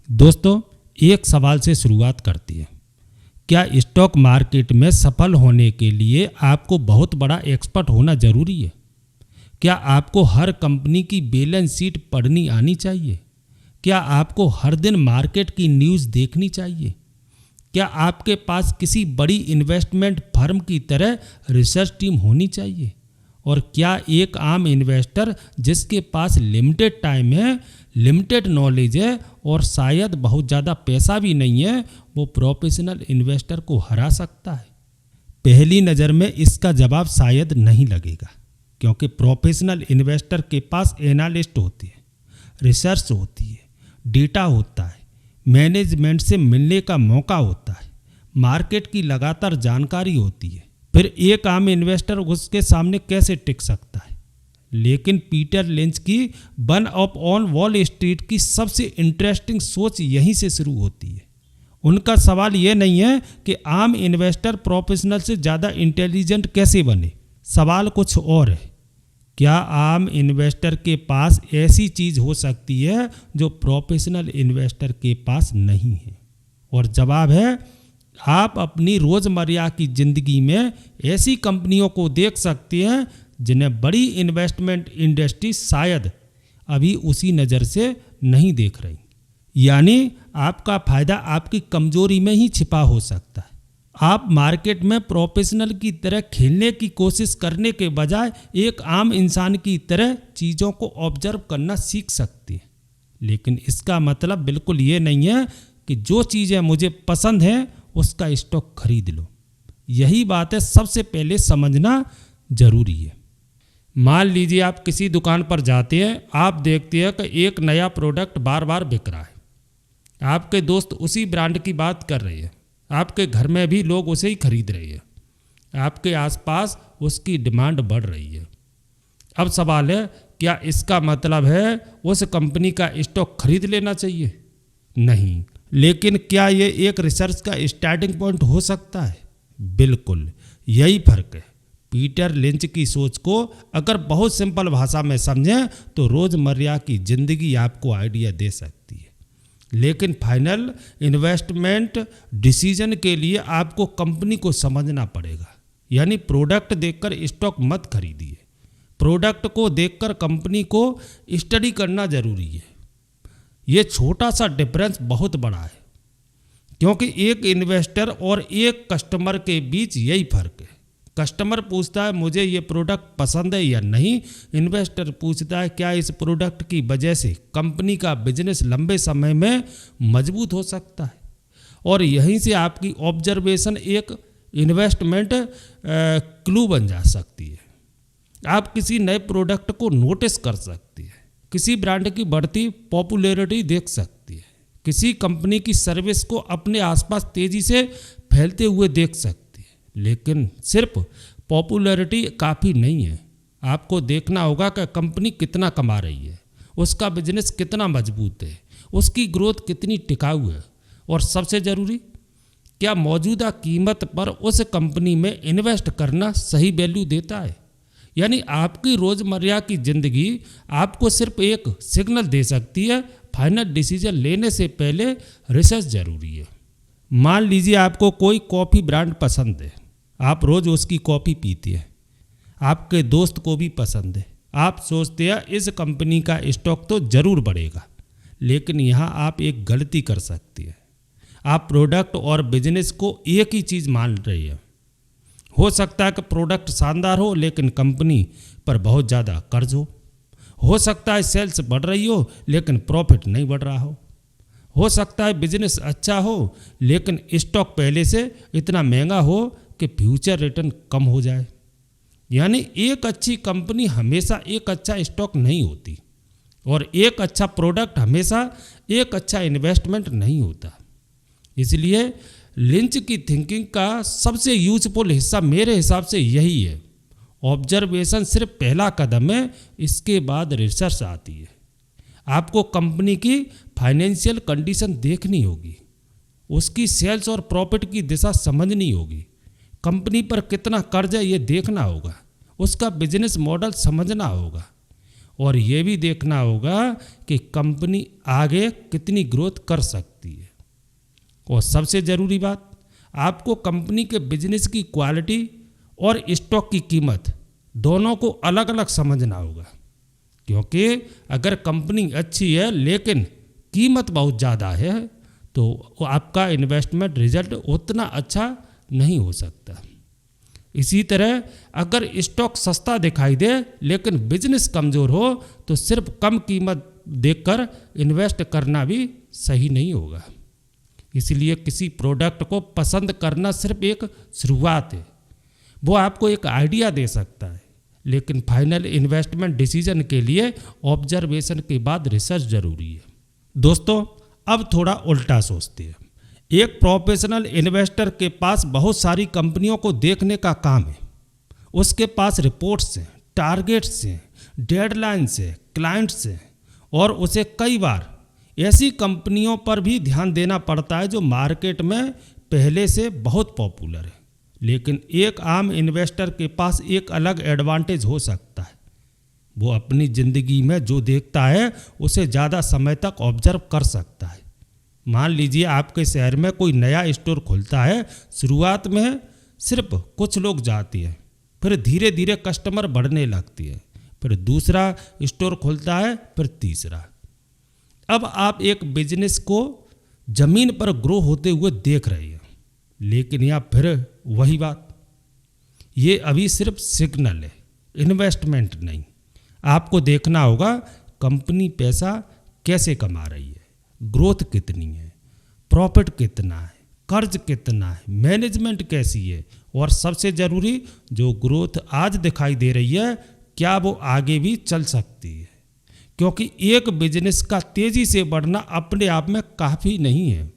दोस्तों, एक सवाल से शुरुआत करते हैं। क्या स्टॉक मार्केट में सफल होने के लिए आपको बहुत बड़ा एक्सपर्ट होना जरूरी है? क्या आपको हर कंपनी की बैलेंस शीट पढ़नी आनी चाहिए? क्या आपको हर दिन मार्केट की न्यूज़ देखनी चाहिए? क्या आपके पास किसी बड़ी इन्वेस्टमेंट फर्म की तरह रिसर्च टीम होनी चाहिए? और क्या एक आम इन्वेस्टर जिसके पास लिमिटेड टाइम है, लिमिटेड नॉलेज है और शायद बहुत ज़्यादा पैसा भी नहीं है, वो प्रोफेशनल इन्वेस्टर को हरा सकता है? पहली नज़र में इसका जवाब शायद नहीं लगेगा, क्योंकि प्रोफेशनल इन्वेस्टर के पास एनालिस्ट होते हैं, रिसर्च होती है, डेटा होता है, मैनेजमेंट से मिलने का मौका होता है, मार्केट की लगातार जानकारी होती है। फिर एक आम इन्वेस्टर उसके सामने कैसे टिक सकता है? लेकिन पीटर लिंच की one up on wall street की सबसे इंटरेस्टिंग सोच यहीं से शुरू होती है। उनका सवाल यह नहीं है कि आम इन्वेस्टर प्रोफेशनल से ज़्यादा इंटेलिजेंट कैसे बने। सवाल कुछ और है। क्या आम इन्वेस्टर के पास ऐसी चीज़ हो सकती है जो प्रोफेशनल इन्वेस्टर के पास नहीं है? और जवाब है, आप अपनी रोज़मर्रा की ज़िंदगी में ऐसी कंपनियों को देख सकते हैं जिन्हें बड़ी इन्वेस्टमेंट इंडस्ट्री शायद अभी उसी नज़र से नहीं देख रही। यानी आपका फ़ायदा आपकी कमजोरी में ही छिपा हो सकता है। आप मार्केट में प्रोफेशनल की तरह खेलने की कोशिश करने के बजाय एक आम इंसान की तरह चीज़ों को ऑब्जर्व करना सीख सकते हैं। लेकिन इसका मतलब बिल्कुल ये नहीं है कि जो चीज़ें मुझे पसंद हैं उसका स्टॉक खरीद लो। यही बात है सबसे पहले समझना जरूरी है। मान लीजिए आप किसी दुकान पर जाते हैं, आप देखते हैं कि एक नया प्रोडक्ट बार बार बिक रहा है। आपके दोस्त उसी ब्रांड की बात कर रहे हैं, आपके घर में भी लोग उसे ही खरीद रहे हैं, आपके आसपास उसकी डिमांड बढ़ रही है। अब सवाल है, क्या इसका मतलब है उस कंपनी का स्टॉक खरीद लेना चाहिए? नहीं। लेकिन क्या ये एक रिसर्च का स्टार्टिंग पॉइंट हो सकता है? बिल्कुल। यही फर्क है। पीटर लिंच की सोच को अगर बहुत सिंपल भाषा में समझें तो रोज़मर्रा की ज़िंदगी आपको आइडिया दे सकती है, लेकिन फाइनल इन्वेस्टमेंट डिसीजन के लिए आपको कंपनी को समझना पड़ेगा। यानी प्रोडक्ट देखकर स्टॉक मत खरीदिए, प्रोडक्ट को देखकर कंपनी को स्टडी करना ज़रूरी है। ये छोटा सा डिफरेंस बहुत बड़ा है, क्योंकि एक इन्वेस्टर और एक कस्टमर के बीच यही फर्क है। कस्टमर पूछता है मुझे ये प्रोडक्ट पसंद है या नहीं, इन्वेस्टर पूछता है क्या इस प्रोडक्ट की वजह से कंपनी का बिजनेस लंबे समय में मजबूत हो सकता है। और यहीं से आपकी ऑब्जर्वेशन एक इन्वेस्टमेंट क्लू बन जा सकती है। आप किसी नए प्रोडक्ट को नोटिस कर सकती है, किसी ब्रांड की बढ़ती पॉपुलैरिटी देख सकती है, किसी कंपनी की सर्विस को अपने आसपास तेज़ी से फैलते हुए देख सकती है। लेकिन सिर्फ पॉपुलैरिटी काफ़ी नहीं है। आपको देखना होगा कि कंपनी कितना कमा रही है, उसका बिजनेस कितना मजबूत है, उसकी ग्रोथ कितनी टिकाऊ है, और सबसे ज़रूरी, क्या मौजूदा कीमत पर उस कंपनी में इन्वेस्ट करना सही वैल्यू देता है। यानी आपकी रोज़मर्रा की ज़िंदगी आपको सिर्फ एक सिग्नल दे सकती है। फाइनल डिसीजन लेने से पहले रिसर्च ज़रूरी है। मान लीजिए आपको कोई कॉफ़ी ब्रांड पसंद है, आप रोज़ उसकी कॉफ़ी पीते हैं, आपके दोस्त को भी पसंद है, आप सोचते हैं इस कंपनी का स्टॉक तो ज़रूर बढ़ेगा। लेकिन यहाँ आप एक गलती कर सकती है। आप प्रोडक्ट और बिजनेस को एक ही चीज़ मान रही है। हो सकता है कि प्रोडक्ट शानदार हो लेकिन कंपनी पर बहुत ज़्यादा कर्ज हो सकता है सेल्स बढ़ रही हो लेकिन प्रॉफिट नहीं बढ़ रहा हो सकता है बिजनेस अच्छा हो लेकिन स्टॉक पहले से इतना महंगा हो कि फ्यूचर रिटर्न कम हो जाए। यानी एक अच्छी कंपनी हमेशा एक अच्छा स्टॉक नहीं होती, और एक अच्छा प्रोडक्ट हमेशा एक अच्छा इन्वेस्टमेंट नहीं होता। इसलिए लिंच की थिंकिंग का सबसे यूजफुल हिस्सा मेरे हिसाब से यही है। ऑब्जर्वेशन सिर्फ पहला कदम है, इसके बाद रिसर्च आती है। आपको कंपनी की फाइनेंशियल कंडीशन देखनी होगी, उसकी सेल्स और प्रॉफिट की दिशा समझनी होगी, कंपनी पर कितना कर्ज है ये देखना होगा, उसका बिजनेस मॉडल समझना होगा, और ये भी देखना होगा कि कंपनी आगे कितनी ग्रोथ कर सकती है। और सबसे ज़रूरी बात, आपको कंपनी के बिजनेस की क्वालिटी और स्टॉक की कीमत दोनों को अलग अलग समझना होगा, क्योंकि अगर कंपनी अच्छी है लेकिन कीमत बहुत ज़्यादा है तो आपका इन्वेस्टमेंट रिजल्ट उतना अच्छा नहीं हो सकता। इसी तरह अगर स्टॉक सस्ता दिखाई दे लेकिन बिजनेस कमज़ोर हो तो सिर्फ कम कीमत देखकर इन्वेस्ट करना भी सही नहीं होगा। इसलिए किसी प्रोडक्ट को पसंद करना सिर्फ एक शुरुआत है, वो आपको एक आइडिया दे सकता है, लेकिन फाइनल इन्वेस्टमेंट डिसीजन के लिए ऑब्जर्वेशन के बाद रिसर्च जरूरी है। दोस्तों, अब थोड़ा उल्टा सोचते हैं। एक प्रोफेशनल इन्वेस्टर के पास बहुत सारी कंपनियों को देखने का काम है। उसके पास रिपोर्ट्स हैं, टारगेट्स हैं, डेडलाइंस है, क्लाइंट्स हैं, और उसे कई बार ऐसी कंपनियों पर भी ध्यान देना पड़ता है जो मार्केट में पहले से बहुत पॉपुलर है। लेकिन एक आम इन्वेस्टर के पास एक अलग एडवांटेज हो सकता है। वो अपनी ज़िंदगी में जो देखता है उसे ज़्यादा समय तक ऑब्जर्व कर सकता है। मान लीजिए आपके शहर में कोई नया स्टोर खुलता है। शुरुआत में सिर्फ कुछ लोग जाते हैं, फिर धीरे धीरे कस्टमर बढ़ने लगती है, फिर दूसरा स्टोर खुलता है, फिर तीसरा। अब आप एक बिजनेस को ज़मीन पर ग्रो होते हुए देख रहे हैं, लेकिन यहाँ फिर वही बात, ये अभी सिर्फ सिग्नल है, इन्वेस्टमेंट नहीं। आपको देखना होगा कंपनी पैसा कैसे कमा रही है, ग्रोथ कितनी है, प्रॉफिट कितना है, कर्ज कितना है, मैनेजमेंट कैसी है, और सबसे ज़रूरी जो ग्रोथ आज दिखाई दे रही है क्या वो आगे भी चल सकती है। क्योंकि एक बिजनेस का तेज़ी से बढ़ना अपने आप में काफ़ी नहीं है।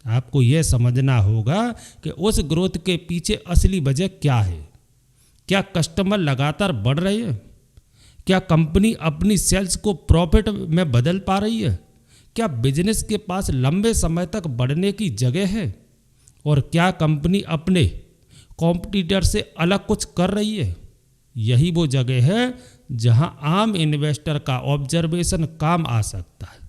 आपको यह समझना होगा कि उस ग्रोथ के पीछे असली वजह क्या है। क्या कस्टमर लगातार बढ़ रहे हैं? क्या कंपनी अपनी सेल्स को प्रॉफिट में बदल पा रही है? क्या बिजनेस के पास लंबे समय तक बढ़ने की जगह है? और क्या कंपनी अपने कॉम्पिटिटर से अलग कुछ कर रही है? यही वो जगह है जहां आम इन्वेस्टर का ऑब्जर्वेशन काम आ सकता है।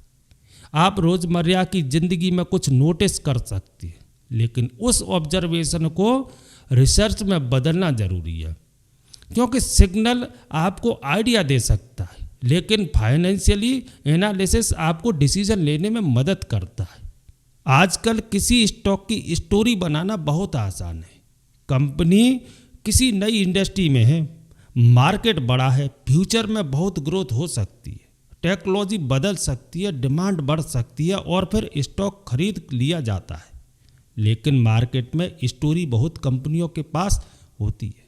आप रोज़मर्रा की ज़िंदगी में कुछ नोटिस कर सकते हैं, लेकिन उस ऑब्जर्वेशन को रिसर्च में बदलना ज़रूरी है। क्योंकि सिग्नल आपको आइडिया दे सकता है, लेकिन फाइनेंशियली एनालिसिस आपको डिसीजन लेने में मदद करता है। आजकल किसी स्टॉक की स्टोरी बनाना बहुत आसान है। कंपनी किसी नई इंडस्ट्री में है, मार्केट बड़ा है, फ्यूचर में बहुत ग्रोथ हो सकती है, टेक्नोलॉजी बदल सकती है, डिमांड बढ़ सकती है, और फिर स्टॉक खरीद लिया जाता है। लेकिन मार्केट में स्टोरी बहुत कंपनियों के पास होती है।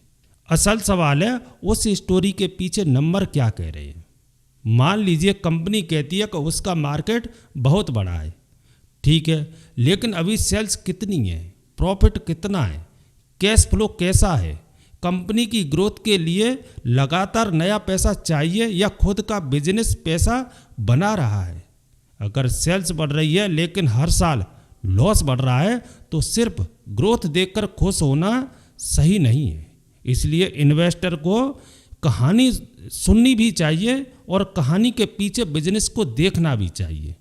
असल सवाल है उस स्टोरी के पीछे नंबर क्या कह रहे हैं। मान लीजिए कंपनी कहती है कि उसका मार्केट बहुत बड़ा है, ठीक है, लेकिन अभी सेल्स कितनी है, प्रॉफिट कितना है, कैश फ्लो कैसा है, कंपनी की ग्रोथ के लिए लगातार नया पैसा चाहिए या खुद का बिजनेस पैसा बना रहा है। अगर सेल्स बढ़ रही है लेकिन हर साल लॉस बढ़ रहा है तो सिर्फ ग्रोथ देखकर खुश होना सही नहीं है। इसलिए इन्वेस्टर को कहानी सुननी भी चाहिए और कहानी के पीछे बिजनेस को देखना भी चाहिए,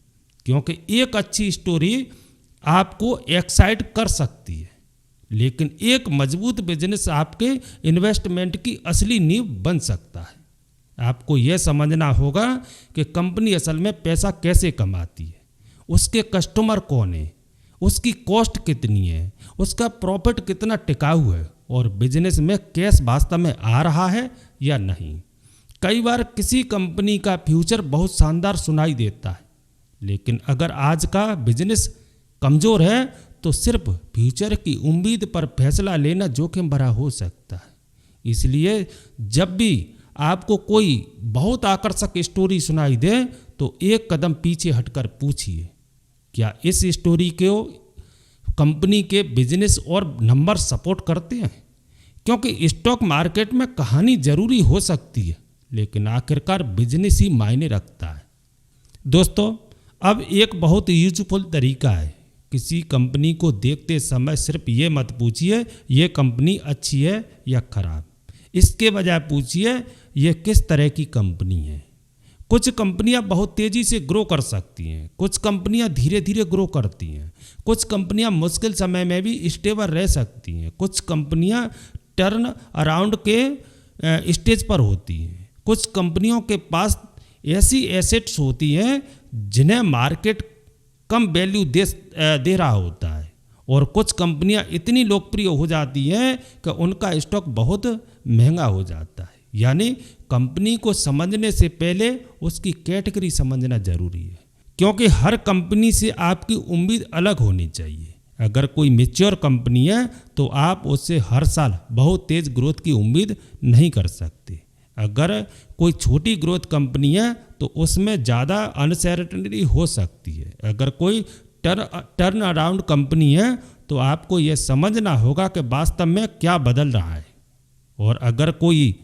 क्योंकि एक अच्छी स्टोरी आपको एक्साइट कर सकती है, लेकिन एक मजबूत बिजनेस आपके इन्वेस्टमेंट की असली नींव बन सकता है। आपको यह समझना होगा कि कंपनी असल में पैसा कैसे कमाती है, उसके कस्टमर कौन है, उसकी कॉस्ट कितनी है, उसका प्रॉफिट कितना टिकाऊ है, और बिजनेस में कैश वास्तव में आ रहा है या नहीं। कई बार किसी कंपनी का फ्यूचर बहुत शानदार सुनाई देता है, लेकिन अगर आज का बिजनेस कमज़ोर है तो सिर्फ फ्यूचर की उम्मीद पर फैसला लेना जोखिम भरा हो सकता है। इसलिए जब भी आपको कोई बहुत आकर्षक स्टोरी सुनाई दे तो एक कदम पीछे हटकर पूछिए, क्या इस स्टोरी को कंपनी के बिजनेस और नंबर सपोर्ट करते हैं? क्योंकि स्टॉक मार्केट में कहानी जरूरी हो सकती है, लेकिन आखिरकार बिजनेस ही मायने रखता है। दोस्तों, अब एक बहुत यूजफुल तरीका है। किसी कंपनी को देखते समय सिर्फ ये मत पूछिए ये कंपनी अच्छी है या खराब, इसके बजाय पूछिए ये किस तरह की कंपनी है, कुछ कंपनियां बहुत तेज़ी से ग्रो कर सकती हैं, कुछ कंपनियां धीरे धीरे ग्रो करती हैं, कुछ कंपनियां मुश्किल समय में भी स्टेबल रह सकती हैं, कुछ कंपनियां टर्न अराउंड के स्टेज पर होती हैं, कुछ कंपनियों के पास ऐसी एसेट्स होती हैं जिन्हें मार्केट कम वैल्यू दे रहा होता है, और कुछ कंपनियां इतनी लोकप्रिय हो जाती हैं कि उनका स्टॉक बहुत महंगा हो जाता है। यानी कंपनी को समझने से पहले उसकी कैटेगरी समझना जरूरी है, क्योंकि हर कंपनी से आपकी उम्मीद अलग होनी चाहिए। अगर कोई मैच्योर कंपनी है तो आप उससे हर साल बहुत तेज़ ग्रोथ की उम्मीद नहीं कर सकते। अगर कोई छोटी ग्रोथ कंपनी है तो उसमें ज़्यादा अनसर्टेनिटी हो सकती है। अगर कोई टर्न अराउंड कंपनी है तो आपको यह समझना होगा कि वास्तव में क्या बदल रहा है, और अगर कोई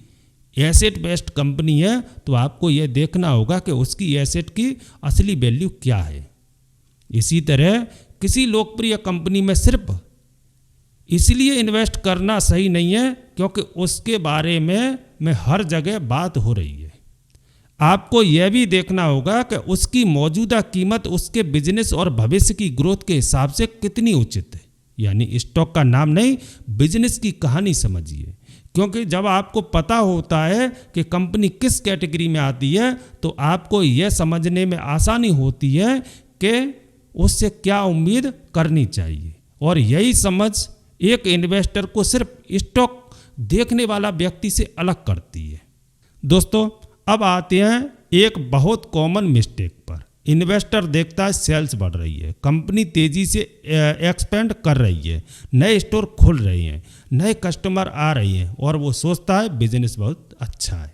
एसेट बेस्ड कंपनी है तो आपको यह देखना होगा कि उसकी एसेट की असली वैल्यू क्या है। इसी तरह किसी लोकप्रिय कंपनी में सिर्फ इसलिए इन्वेस्ट करना सही नहीं है क्योंकि उसके बारे में हर जगह बात हो रही है। आपको यह भी देखना होगा कि उसकी मौजूदा कीमत उसके बिजनेस और भविष्य की ग्रोथ के हिसाब से कितनी उचित है। यानी स्टॉक का नाम नहीं, बिजनेस की कहानी समझिए, क्योंकि जब आपको पता होता है कि कंपनी किस कैटेगरी में आती है तो आपको यह समझने में आसानी होती है कि उससे क्या उम्मीद करनी चाहिए, और यही समझ एक इन्वेस्टर को सिर्फ स्टॉक देखने वाला व्यक्ति से अलग करती है। दोस्तों, अब आते हैं एक बहुत कॉमन मिस्टेक पर। इन्वेस्टर देखता है सेल्स बढ़ रही है, कंपनी तेज़ी से एक्सपेंड कर रही है, नए स्टोर खुल रहे हैं, नए कस्टमर आ रही हैं, और वो सोचता है बिजनेस बहुत अच्छा है।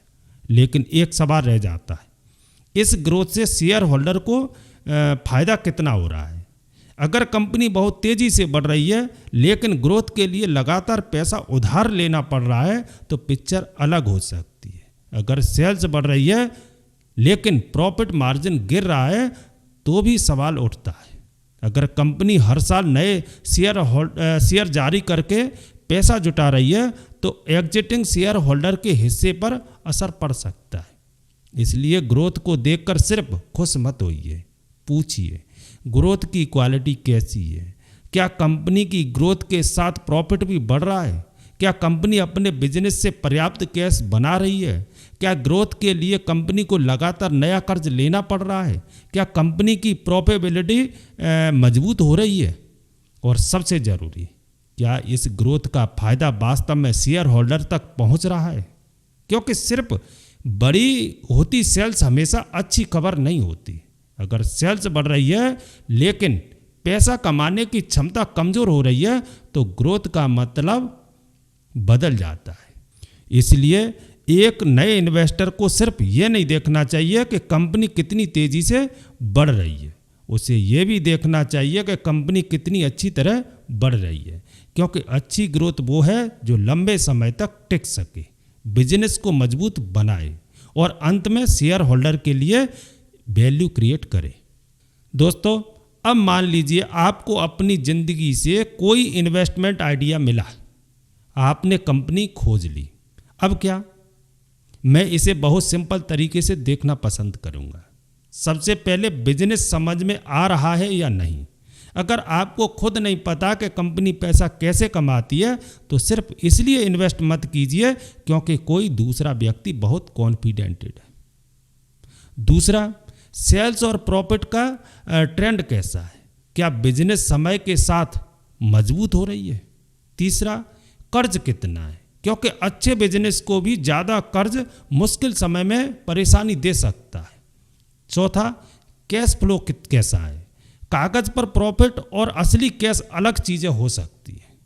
लेकिन एक सवाल रह जाता है, इस ग्रोथ से शेयर होल्डर को फ़ायदा कितना हो रहा है? अगर कंपनी बहुत तेज़ी से बढ़ रही है लेकिन ग्रोथ के लिए लगातार पैसा उधार लेना पड़ रहा है तो पिक्चर अलग हो सकती है। अगर सेल्स बढ़ रही है लेकिन प्रॉफिट मार्जिन गिर रहा है तो भी सवाल उठता है। अगर कंपनी हर साल नए शेयर जारी करके पैसा जुटा रही है तो एग्जिटिंग शेयर होल्डर के हिस्से पर असर पड़ सकता है। इसलिए ग्रोथ को देखकर सिर्फ खुश मत होइए, पूछिए ग्रोथ की क्वालिटी कैसी है। क्या कंपनी की ग्रोथ के साथ प्रॉफिट भी बढ़ रहा है? क्या कंपनी अपने बिजनेस से पर्याप्त कैश बना रही है? क्या ग्रोथ के लिए कंपनी को लगातार नया कर्ज लेना पड़ रहा है? क्या कंपनी की प्रॉफिटेबिलिटी मजबूत हो रही है? और सबसे ज़रूरी, क्या इस ग्रोथ का फ़ायदा वास्तव में शेयर होल्डर तक पहुंच रहा है? क्योंकि सिर्फ बड़ी होती सेल्स हमेशा अच्छी खबर नहीं होती। अगर सेल्स बढ़ रही है लेकिन पैसा कमाने की क्षमता कमज़ोर हो रही है तो ग्रोथ का मतलब बदल जाता है। इसलिए एक नए इन्वेस्टर को सिर्फ ये नहीं देखना चाहिए कि कंपनी कितनी तेज़ी से बढ़ रही है, उसे ये भी देखना चाहिए कि कंपनी कितनी अच्छी तरह बढ़ रही है, क्योंकि अच्छी ग्रोथ वो है जो लंबे समय तक टिक सके, बिजनेस को मजबूत बनाए और अंत में शेयर होल्डर के लिए वैल्यू क्रिएट करे। दोस्तों, अब मान लीजिए आपको अपनी ज़िंदगी से कोई इन्वेस्टमेंट आइडिया मिला, आपने कंपनी खोज ली। अब क्या? मैं इसे बहुत सिंपल तरीके से देखना पसंद करूंगा। सबसे पहले बिजनेस समझ में आ रहा है या नहीं। अगर आपको खुद नहीं पता कि कंपनी पैसा कैसे कमाती है तो सिर्फ इसलिए इन्वेस्ट मत कीजिए क्योंकि कोई दूसरा व्यक्ति बहुत कॉन्फिडेंटेड है। दूसरा, सेल्स और प्रॉफिट का ट्रेंड कैसा है? क्या बिजनेस समय के साथ मजबूत हो रही है? तीसरा, कर्ज कितना है? क्योंकि अच्छे बिजनेस को भी ज़्यादा कर्ज मुश्किल समय में परेशानी दे सकता है। चौथा, कैश फ्लो कैसा है? कागज़ पर प्रॉफिट और असली कैश अलग चीज़ें हो सकती हैं।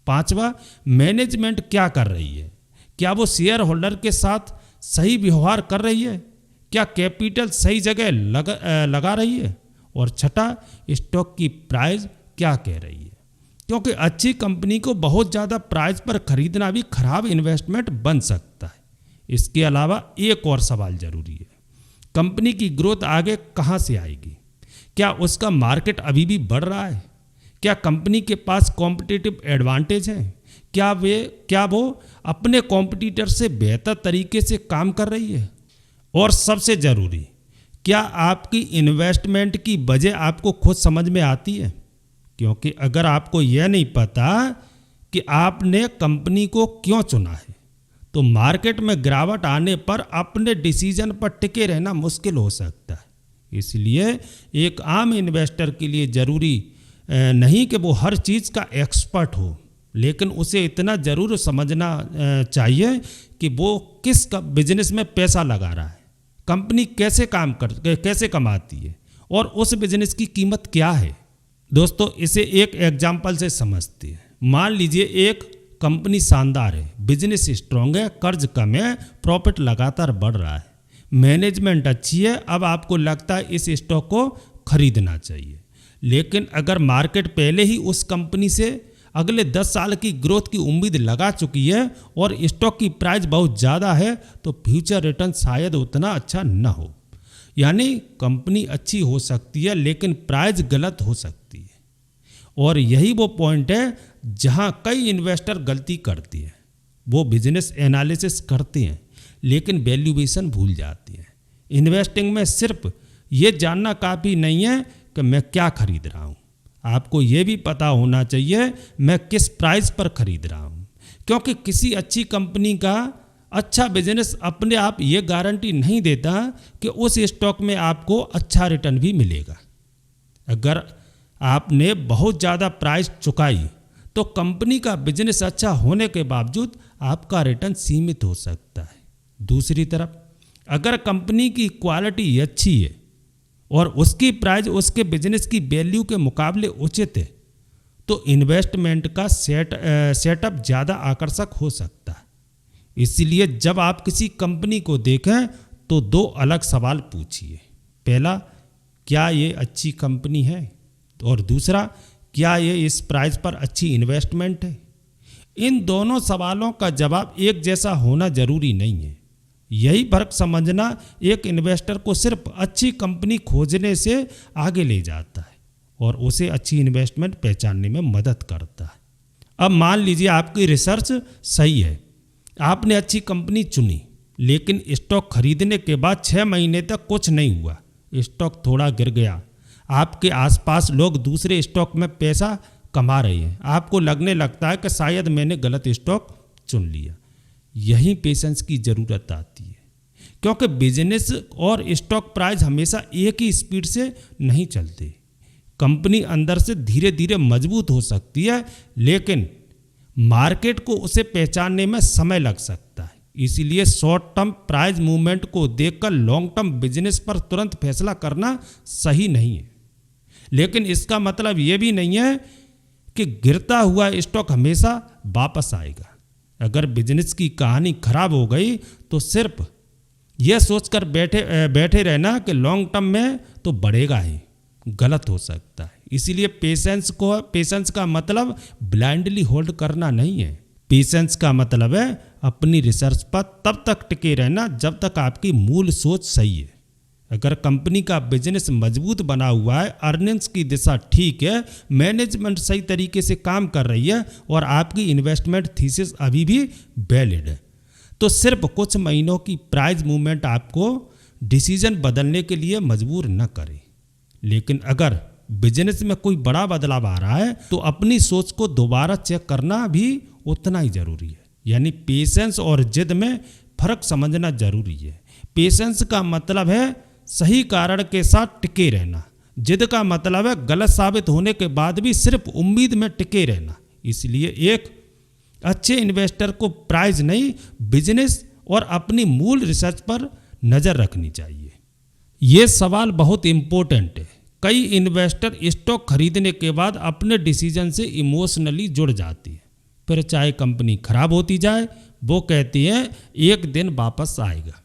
पांचवा, मैनेजमेंट क्या कर रही है? क्या वो शेयर होल्डर के साथ सही व्यवहार कर रही है? क्या कैपिटल सही जगह लगा रही है? और छठा, स्टॉक की प्राइस क्या कह रही है? क्योंकि अच्छी कंपनी को बहुत ज़्यादा प्राइस पर खरीदना भी खराब इन्वेस्टमेंट बन सकता है। इसके अलावा एक और सवाल जरूरी है, कंपनी की ग्रोथ आगे कहाँ से आएगी? क्या उसका मार्केट अभी भी बढ़ रहा है? क्या कंपनी के पास कॉम्पिटिटिव एडवांटेज है? क्या वो अपने कॉम्पिटिटर से बेहतर तरीके से काम कर रही है? और सबसे ज़रूरी, क्या आपकी इन्वेस्टमेंट की वजह आपको खुद समझ में आती है? क्योंकि अगर आपको यह नहीं पता कि आपने कंपनी को क्यों चुना है, तो मार्केट में गिरावट आने पर अपने डिसीजन पर टिके रहना मुश्किल हो सकता है। इसलिए एक आम इन्वेस्टर के लिए ज़रूरी नहीं कि वो हर चीज़ का एक्सपर्ट हो, लेकिन उसे इतना ज़रूर समझना चाहिए कि वो किस बिजनेस में पैसा लगा रहा है, कंपनी कैसे कमाती है और उस बिजनेस की कीमत क्या है। दोस्तों, इसे एक एग्जाम्पल से समझते हैं। मान लीजिए एक कंपनी शानदार है, बिजनेस स्ट्रांग है, कर्ज कम है, प्रॉफिट लगातार बढ़ रहा है, मैनेजमेंट अच्छी है। अब आपको लगता है इस स्टॉक को खरीदना चाहिए, लेकिन अगर मार्केट पहले ही उस कंपनी से अगले 10 साल की ग्रोथ की उम्मीद लगा चुकी है और स्टॉक की प्राइस बहुत ज़्यादा है, तो फ्यूचर रिटर्न शायद उतना अच्छा न हो। यानी कंपनी अच्छी हो सकती है लेकिन प्राइस गलत हो सकती है। और यही वो पॉइंट है जहां कई इन्वेस्टर गलती करते हैं। वो बिजनेस एनालिसिस करते हैं लेकिन वैल्यूएशन भूल जाते हैं। इन्वेस्टिंग में सिर्फ ये जानना काफ़ी नहीं है कि मैं क्या खरीद रहा हूँ, आपको ये भी पता होना चाहिए मैं किस प्राइस पर खरीद रहा हूँ। क्योंकि किसी अच्छी कंपनी का अच्छा बिजनेस अपने आप ये गारंटी नहीं देता कि उस स्टॉक में आपको अच्छा रिटर्न भी मिलेगा। अगर आपने बहुत ज़्यादा प्राइस चुकाई तो कंपनी का बिजनेस अच्छा होने के बावजूद आपका रिटर्न सीमित हो सकता है। दूसरी तरफ अगर कंपनी की क्वालिटी अच्छी है और उसकी प्राइस उसके बिजनेस की वैल्यू के मुकाबले उचित है, तो इन्वेस्टमेंट का सेटअप ज़्यादा आकर्षक हो सकता है। इसलिए जब आप किसी कंपनी को देखें तो 2 अलग सवाल पूछिए। पहला, क्या ये अच्छी कंपनी है, और दूसरा, क्या ये इस प्राइस पर अच्छी इन्वेस्टमेंट है। इन दोनों सवालों का जवाब एक जैसा होना जरूरी नहीं है। यही फर्क समझना एक इन्वेस्टर को सिर्फ अच्छी कंपनी खोजने से आगे ले जाता है और उसे अच्छी इन्वेस्टमेंट पहचानने में मदद करता है। अब मान लीजिए आपकी रिसर्च सही है, आपने अच्छी कंपनी चुनी, लेकिन स्टॉक खरीदने के बाद 6 महीने तक कुछ नहीं हुआ, स्टॉक थोड़ा गिर गया, आपके आसपास लोग दूसरे स्टॉक में पैसा कमा रहे हैं, आपको लगने लगता है कि शायद मैंने गलत स्टॉक चुन लिया। यही पेशेंस की ज़रूरत आती है, क्योंकि बिजनेस और स्टॉक प्राइस हमेशा एक ही स्पीड से नहीं चलते। कंपनी अंदर से धीरे धीरे मजबूत हो सकती है, लेकिन मार्केट को उसे पहचानने में समय लग सकता है। इसीलिए शॉर्ट टर्म प्राइस मूवमेंट को देखकर लॉन्ग टर्म बिजनेस पर तुरंत फैसला करना सही नहीं है। लेकिन इसका मतलब ये भी नहीं है कि गिरता हुआ स्टॉक हमेशा वापस आएगा। अगर बिजनेस की कहानी खराब हो गई तो सिर्फ यह सोचकर बैठे रहना कि लॉन्ग टर्म में तो बढ़ेगा ही, गलत हो सकता है। इसीलिए पेशेंस का मतलब ब्लाइंडली होल्ड करना नहीं है। पेशेंस का मतलब है अपनी रिसर्च पर तब तक टिके रहना जब तक आपकी मूल सोच सही है। अगर कंपनी का बिजनेस मजबूत बना हुआ है, अर्निंग्स की दिशा ठीक है, मैनेजमेंट सही तरीके से काम कर रही है और आपकी इन्वेस्टमेंट थीसिस अभी भी वैलिड है, तो सिर्फ कुछ महीनों की प्राइस मूवमेंट आपको डिसीजन बदलने के लिए मजबूर न करे। लेकिन अगर बिजनेस में कोई बड़ा बदलाव आ रहा है तो अपनी सोच को दोबारा चेक करना भी उतना ही जरूरी है। यानी पेशेंस और जिद में फर्क समझना जरूरी है। पेशेंस का मतलब है सही कारण के साथ टिके रहना, जिद का मतलब है गलत साबित होने के बाद भी सिर्फ उम्मीद में टिके रहना। इसलिए एक अच्छे इन्वेस्टर को प्राइस नहीं, बिजनेस और अपनी मूल रिसर्च पर नज़र रखनी चाहिए। ये सवाल बहुत इम्पोर्टेंट है। कई इन्वेस्टर स्टॉक खरीदने के बाद अपने डिसीजन से इमोशनली जुड़ जाती है, फिर चाहे कंपनी खराब होती जाए वो कहती है एक दिन वापस आएगा।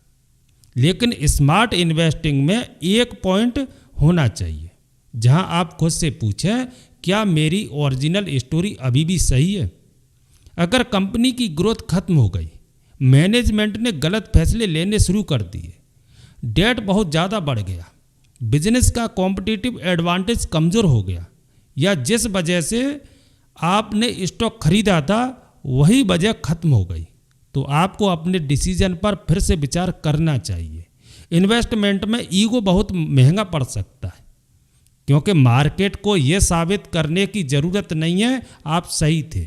लेकिन स्मार्ट इन्वेस्टिंग में एक पॉइंट होना चाहिए जहां आप खुद से पूछें, क्या मेरी ओरिजिनल स्टोरी अभी भी सही है? अगर कंपनी की ग्रोथ खत्म हो गई, मैनेजमेंट ने गलत फैसले लेने शुरू कर दिए, डेट बहुत ज़्यादा बढ़ गया, बिजनेस का कॉम्पिटिटिव एडवांटेज कमज़ोर हो गया, या जिस वजह से आपने स्टॉक खरीदा था वही वजह खत्म हो गई, तो आपको अपने डिसीजन पर फिर से विचार करना चाहिए। इन्वेस्टमेंट में ईगो बहुत महंगा पड़ सकता है, क्योंकि मार्केट को ये साबित करने की ज़रूरत नहीं है आप सही थे।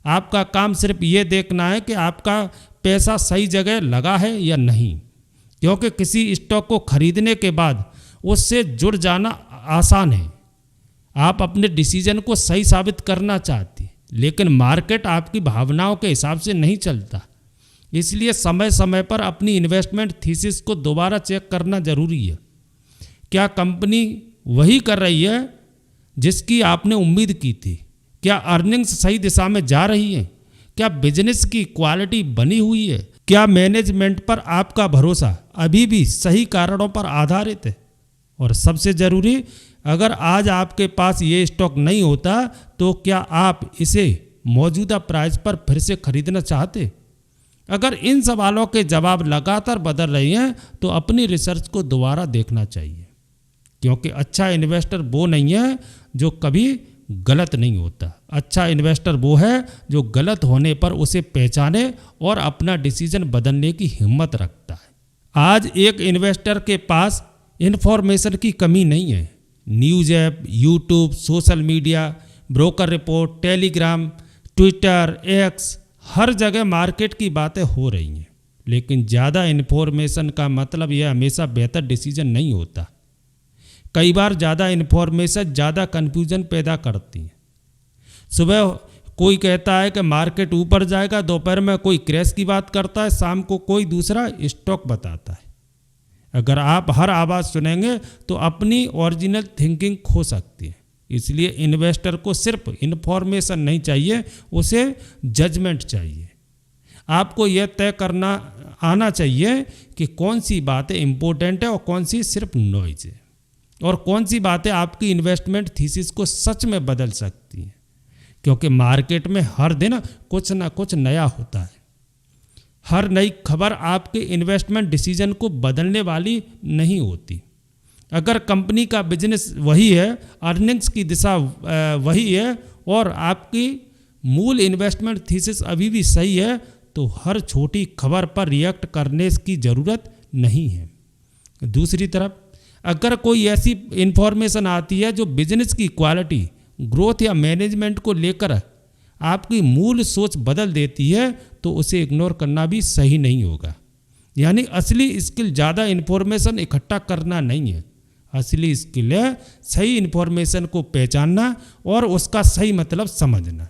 आपका काम सिर्फ ये देखना है कि आपका पैसा सही जगह लगा है या नहीं, क्योंकि किसी स्टॉक को खरीदने के बाद उससे जुड़ जाना आसान है। आप अपने डिसीजन को सही साबित करना चाहते हैं, लेकिन मार्केट आपकी भावनाओं के हिसाब से नहीं चलता। इसलिए समय समय पर अपनी इन्वेस्टमेंट थीसिस को दोबारा चेक करना जरूरी है। क्या कंपनी वही कर रही है जिसकी आपने उम्मीद की थी? क्या अर्निंग्स सही दिशा में जा रही हैं? क्या बिजनेस की क्वालिटी बनी हुई है? क्या मैनेजमेंट पर आपका भरोसा अभी भी सही कारणों पर आधारित है? और सबसे ज़रूरी, अगर आज आपके पास ये स्टॉक नहीं होता तो क्या आप इसे मौजूदा प्राइस पर फिर से खरीदना चाहते? अगर इन सवालों के जवाब लगातार बदल रहे हैं तो अपनी रिसर्च को दोबारा देखना चाहिए, क्योंकि अच्छा इन्वेस्टर वो नहीं है जो कभी गलत नहीं होता। अच्छा इन्वेस्टर वो है जो गलत होने पर उसे पहचाने और अपना डिसीजन बदलने की हिम्मत रखता है। आज एक इन्वेस्टर के पास इन्फॉर्मेशन की कमी नहीं है। News app, YouTube, social media, broker report, Telegram, Twitter, X, हर जगह मार्केट की बातें हो रही हैं। लेकिन ज़्यादा इन्फॉर्मेशन का मतलब यह हमेशा बेहतर डिसीजन नहीं होता। कई बार ज़्यादा इन्फॉर्मेशन ज़्यादा कन्फ्यूजन पैदा करती है। सुबह कोई कहता है कि मार्केट ऊपर जाएगा, दोपहर में कोई क्रैश की बात करता है, शाम को कोई दूसरा स्टॉक बताता है। अगर आप हर आवाज़ सुनेंगे तो अपनी ओरिजिनल थिंकिंग खो सकती है। इसलिए इन्वेस्टर को सिर्फ इन्फॉर्मेशन नहीं चाहिए, उसे जजमेंट चाहिए। आपको यह तय करना आना चाहिए कि कौन सी बातें इम्पोर्टेंट है और कौन सी सिर्फ नॉइज है, और कौन सी बातें आपकी इन्वेस्टमेंट थीसिस को सच में बदल सकती हैं। क्योंकि मार्केट में हर दिन कुछ ना कुछ नया होता है। हर नई खबर आपके इन्वेस्टमेंट डिसीजन को बदलने वाली नहीं होती। अगर कंपनी का बिजनेस वही है, अर्निंग्स की दिशा वही है और आपकी मूल इन्वेस्टमेंट थीसिस अभी भी सही है, तो हर छोटी खबर पर रिएक्ट करने की ज़रूरत नहीं है। दूसरी तरफ, अगर कोई ऐसी इन्फॉर्मेशन आती है जो बिजनेस की क्वालिटी, ग्रोथ या मैनेजमेंट को लेकर आपकी मूल सोच बदल देती है, तो उसे इग्नोर करना भी सही नहीं होगा। यानी असली स्किल ज़्यादा इन्फॉर्मेशन इकट्ठा करना नहीं है। असली स्किल है सही इन्फॉर्मेशन को पहचानना और उसका सही मतलब समझना।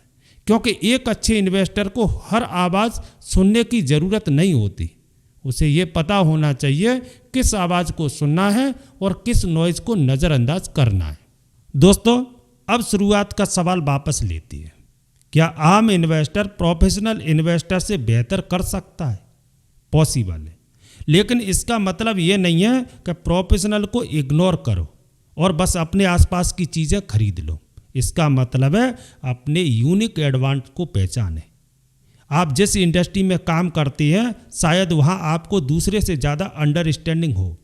क्योंकि एक अच्छे इन्वेस्टर को हर आवाज़ सुनने की ज़रूरत नहीं होती। उसे ये पता होना चाहिए किस आवाज़ को सुनना है और किस नॉइज़ को नज़रअंदाज करना है। दोस्तों, अब शुरुआत का सवाल वापस लेती है। क्या आम इन्वेस्टर प्रोफेशनल इन्वेस्टर से बेहतर कर सकता है? पॉसिबल है, लेकिन इसका मतलब ये नहीं है कि प्रोफेशनल को इग्नोर करो और बस अपने आसपास की चीज़ें खरीद लो। इसका मतलब है अपने यूनिक एडवांटेज को पहचाने। आप जिस इंडस्ट्री में काम करते हैं, शायद वहाँ आपको दूसरे से ज़्यादा अंडरस्टैंडिंग हो।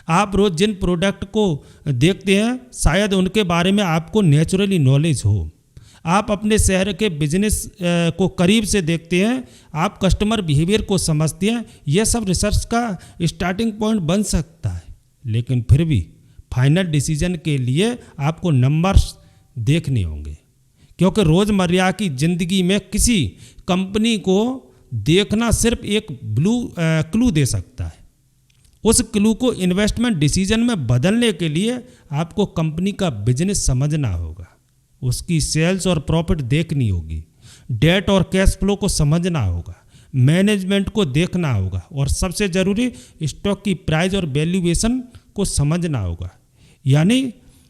आप रोज़ जिन प्रोडक्ट को देखते हैं, शायद उनके बारे में आपको नेचुरली नॉलेज हो। आप अपने शहर के बिजनेस को करीब से देखते हैं, आप कस्टमर बिहेवियर को समझते हैं। यह सब रिसर्च का स्टार्टिंग पॉइंट बन सकता है, लेकिन फिर भी फाइनल डिसीजन के लिए आपको नंबर्स देखने होंगे। क्योंकि रोज़मर्रा की ज़िंदगी में किसी कंपनी को देखना सिर्फ एक क्लू दे सकता है। उस क्लू को इन्वेस्टमेंट डिसीजन में बदलने के लिए आपको कंपनी का बिजनेस समझना होगा, उसकी सेल्स और प्रॉफिट देखनी होगी, डेट और कैश फ्लो को समझना होगा, मैनेजमेंट को देखना होगा और सबसे ज़रूरी स्टॉक की प्राइस और वैल्यूएशन को समझना होगा। यानी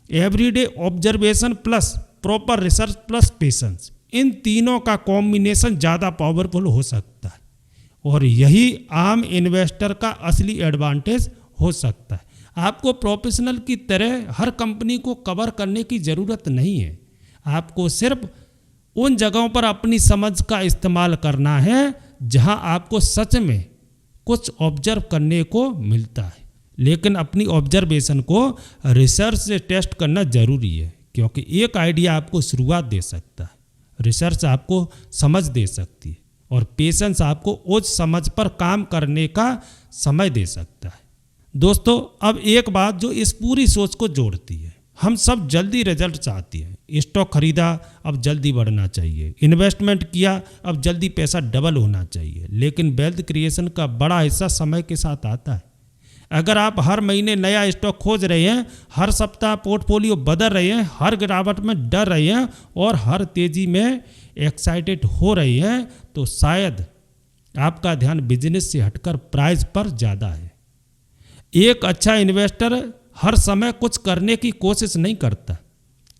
everyday observation plus proper research plus patience, इन तीनों का कॉम्बिनेशन ज़्यादा पावरफुल हो सकता है और यही आम इन्वेस्टर का असली एडवांटेज हो सकता है। आपको प्रोफेशनल की तरह हर कंपनी को कवर करने की ज़रूरत नहीं है। आपको सिर्फ उन जगहों पर अपनी समझ का इस्तेमाल करना है जहां आपको सच में कुछ ऑब्जर्व करने को मिलता है। लेकिन अपनी ऑब्जर्वेशन को रिसर्च से टेस्ट करना ज़रूरी है, क्योंकि एक आइडिया आपको शुरुआत दे सकता है, रिसर्च आपको समझ दे सकती है और पेशेंस आपको उस समझ पर काम करने का समय दे सकता है। दोस्तों अब एक बात जो इस पूरी सोच को जोड़ती है, हम सब जल्दी रिजल्ट चाहते हैं। स्टॉक खरीदा, अब जल्दी बढ़ना चाहिए। इन्वेस्टमेंट किया, अब जल्दी पैसा डबल होना चाहिए। लेकिन वेल्थ क्रिएशन का बड़ा हिस्सा समय के साथ आता है। अगर आप हर महीने नया स्टॉक खोज रहे हैं, हर सप्ताह पोर्टफोलियो बदल रहे हैं, हर गिरावट में डर रहे हैं और हर तेजी में एक्साइटेड हो रहे हैं, तो शायद आपका ध्यान बिजनेस से हटकर प्राइस पर ज़्यादा है। एक अच्छा इन्वेस्टर हर समय कुछ करने की कोशिश नहीं करता।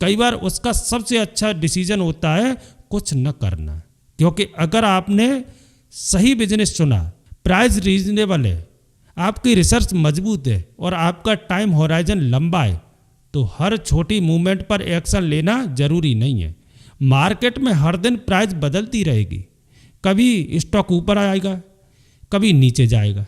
कई बार उसका सबसे अच्छा डिसीजन होता है कुछ न करना। क्योंकि अगर आपने सही बिजनेस चुना, प्राइस रीजनेबल है, आपकी रिसर्च मजबूत है और आपका टाइम होराइजन लंबा है, तो हर छोटी मूवमेंट पर एक्शन लेना जरूरी नहीं है। मार्केट में हर दिन प्राइस बदलती रहेगी। कभी स्टॉक ऊपर आएगा, कभी नीचे जाएगा,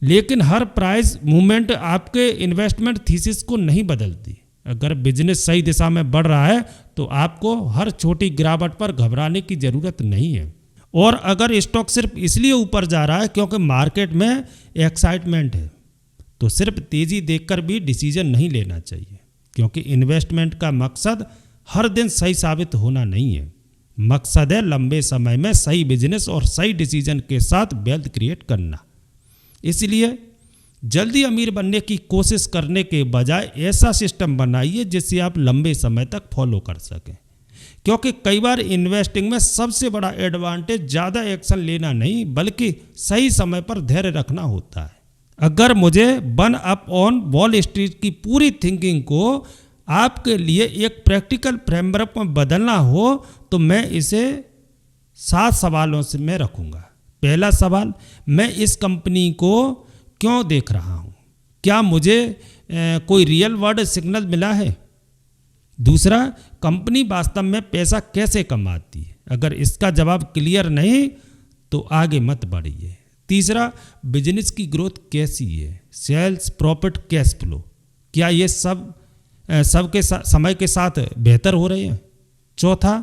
लेकिन हर प्राइस मूवमेंट आपके इन्वेस्टमेंट थीसिस को नहीं बदलती। अगर बिजनेस सही दिशा में बढ़ रहा है तो आपको हर छोटी गिरावट पर घबराने की ज़रूरत नहीं है। और अगर स्टॉक सिर्फ इसलिए ऊपर जा रहा है क्योंकि मार्केट में एक्साइटमेंट है, तो सिर्फ तेज़ी देखकर भी डिसीजन नहीं लेना चाहिए। क्योंकि इन्वेस्टमेंट का मकसद हर दिन सही साबित होना नहीं है। मकसद है लंबे समय में सही बिजनेस और सही डिसीजन के साथ वेल्थ क्रिएट करना। इसलिए जल्दी अमीर बनने की कोशिश करने के बजाय ऐसा सिस्टम बनाइए जिससे आप लंबे समय तक फॉलो कर सकें। क्योंकि कई बार इन्वेस्टिंग में सबसे बड़ा एडवांटेज ज़्यादा एक्शन लेना नहीं, बल्कि सही समय पर धैर्य रखना होता है। अगर मुझे one up on wall street की पूरी थिंकिंग को आपके लिए एक प्रैक्टिकल फ्रेमवर्क में बदलना हो तो मैं इसे 7 सवालों से मैं रखूँगा। पहला सवाल, मैं इस कंपनी को क्यों देख रहा हूँ? क्या मुझे कोई रियल वर्ल्ड सिग्नल मिला है? दूसरा, कंपनी वास्तव में पैसा कैसे कमाती है? अगर इसका जवाब क्लियर नहीं तो आगे मत बढ़िए। तीसरा, बिजनेस की ग्रोथ कैसी है? सेल्स, प्रॉफिट, कैश फ्लो, क्या ये सबके समय के साथ बेहतर हो रहे हैं? चौथा,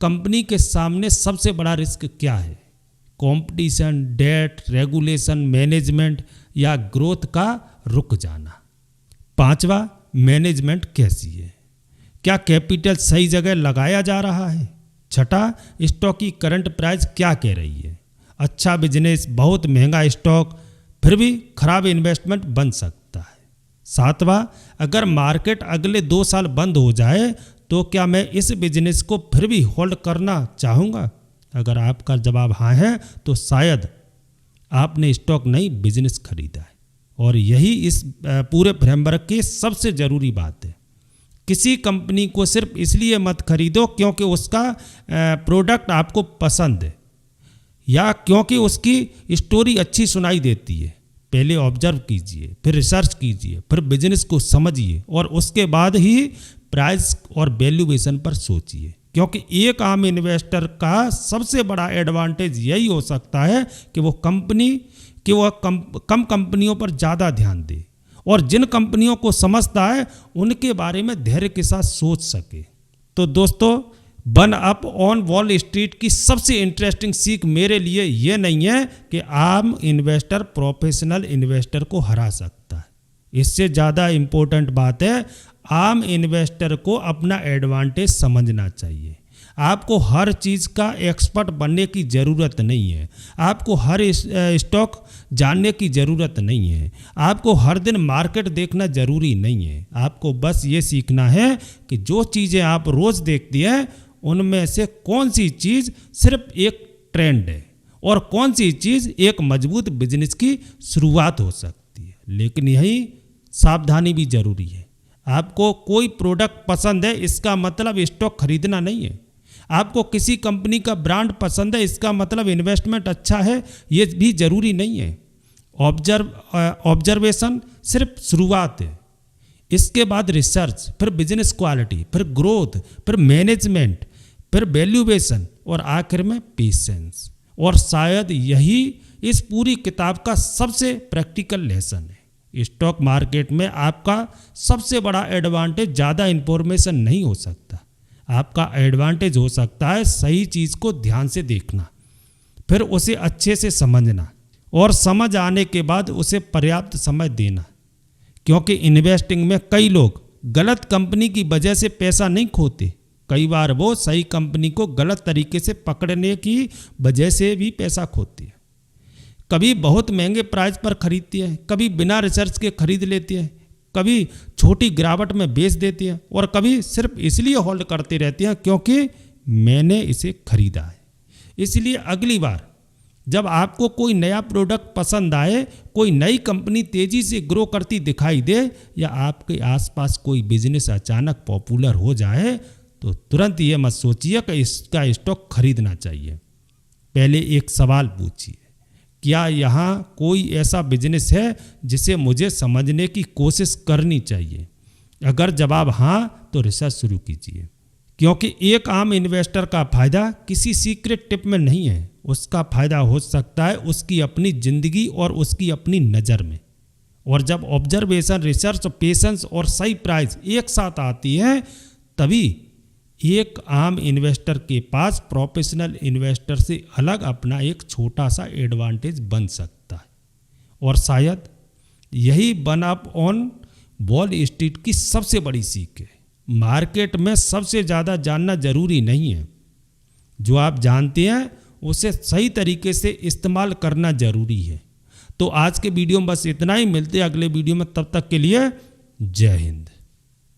कंपनी के सामने सबसे बड़ा रिस्क क्या है? कंपटीशन, डेट, रेगुलेशन, मैनेजमेंट या ग्रोथ का रुक जाना? पांचवा, मैनेजमेंट कैसी है? क्या कैपिटल सही जगह लगाया जा रहा है? छठा, स्टॉक की करंट प्राइस क्या कह रही है? अच्छा बिजनेस, बहुत महंगा स्टॉक, फिर भी खराब इन्वेस्टमेंट बन सकता है। सातवां, अगर मार्केट अगले 2 साल बंद हो जाए तो क्या मैं इस बिजनेस को फिर भी होल्ड करना चाहूँगा? अगर आपका जवाब हाँ है तो शायद आपने स्टॉक नहीं बिजनेस खरीदा है। और यही इस पूरे फ्रेमवर्क की सबसे ज़रूरी बात है। किसी कंपनी को सिर्फ इसलिए मत खरीदो क्योंकि उसका प्रोडक्ट आपको पसंद है या क्योंकि उसकी स्टोरी अच्छी सुनाई देती है। पहले ऑब्जर्व कीजिए, फिर रिसर्च कीजिए, फिर बिजनेस को समझिए और उसके बाद ही प्राइस और वैल्यूएशन पर सोचिए। क्योंकि एक आम इन्वेस्टर का सबसे बड़ा एडवांटेज यही हो सकता है कि वो कम कंपनियों पर ज़्यादा ध्यान दे और जिन कंपनियों को समझता है उनके बारे में धैर्य के साथ सोच सके। तो दोस्तों, one up on wall street की सबसे इंटरेस्टिंग सीख मेरे लिए ये नहीं है कि आम इन्वेस्टर प्रोफेशनल इन्वेस्टर को हरा सकता है। इससे ज़्यादा इम्पोर्टेंट बात है, आम इन्वेस्टर को अपना एडवांटेज समझना चाहिए। आपको हर चीज़ का एक्सपर्ट बनने की ज़रूरत नहीं है। आपको हर स्टॉक जानने की ज़रूरत नहीं है। आपको हर दिन मार्केट देखना ज़रूरी नहीं है। आपको बस ये सीखना है कि जो चीज़ें आप रोज़ देखती हैं उनमें से कौन सी चीज़ सिर्फ एक ट्रेंड है और कौन सी चीज़ एक मजबूत बिजनेस की शुरुआत हो सकती है। लेकिन यही सावधानी भी ज़रूरी है। आपको कोई प्रोडक्ट पसंद है इसका मतलब स्टॉक खरीदना नहीं है। आपको किसी कंपनी का ब्रांड पसंद है इसका मतलब इन्वेस्टमेंट अच्छा है ये भी ज़रूरी नहीं है। ऑब्जर्वेशन सिर्फ शुरुआत है। इसके बाद रिसर्च, फिर बिजनेस क्वालिटी, फिर ग्रोथ, फिर मैनेजमेंट, फिर वैल्यूएशन और आखिर में पेशेंस। और शायद यही इस पूरी किताब का सबसे प्रैक्टिकल लेसन है। स्टॉक मार्केट में आपका सबसे बड़ा एडवांटेज ज़्यादा इंफॉर्मेशन नहीं हो सकता। आपका एडवांटेज हो सकता है सही चीज़ को ध्यान से देखना, फिर उसे अच्छे से समझना और समझ आने के बाद उसे पर्याप्त समय देना, क्योंकि इन्वेस्टिंग में कई लोग गलत कंपनी की वजह से पैसा नहीं खोते, कई बार वो सही कंपनी को गलत तरीके से पकड़ने की वजह से भी पैसा खोते हैं। कभी बहुत महंगे प्राइस पर खरीदती है, कभी बिना रिसर्च के खरीद लेती है, कभी छोटी गिरावट में बेच देती है और कभी सिर्फ इसलिए होल्ड करते रहती हैं क्योंकि मैंने इसे खरीदा है। इसलिए अगली बार जब आपको कोई नया प्रोडक्ट पसंद आए, कोई नई कंपनी तेजी से ग्रो करती दिखाई दे या आपके आसपास कोई बिजनेस अचानक पॉपुलर हो जाए, तो तुरंत ये मत सोचिए कि इसका स्टॉक खरीदना चाहिए। पहले एक सवाल पूछिए, क्या यहाँ कोई ऐसा बिजनेस है जिसे मुझे समझने की कोशिश करनी चाहिए? अगर जवाब हाँ, तो रिसर्च शुरू कीजिए, क्योंकि एक आम इन्वेस्टर का फायदा किसी सीक्रेट टिप में नहीं है। उसका फायदा हो सकता है उसकी अपनी जिंदगी और उसकी अपनी नज़र में। और जब ऑब्जर्वेशन, रिसर्च, पेशेंस और सही प्राइस एक साथ आती है, तभी एक आम इन्वेस्टर के पास प्रोफेशनल इन्वेस्टर से अलग अपना एक छोटा सा एडवांटेज बन सकता है। और शायद यही one up on wall street की सबसे बड़ी सीख है। मार्केट में सबसे ज़्यादा जानना जरूरी नहीं है, जो आप जानते हैं उसे सही तरीके से इस्तेमाल करना जरूरी है। तो आज के वीडियो में बस इतना ही, मिलते हैं अगले वीडियो में, तब तक के लिए जय हिंद।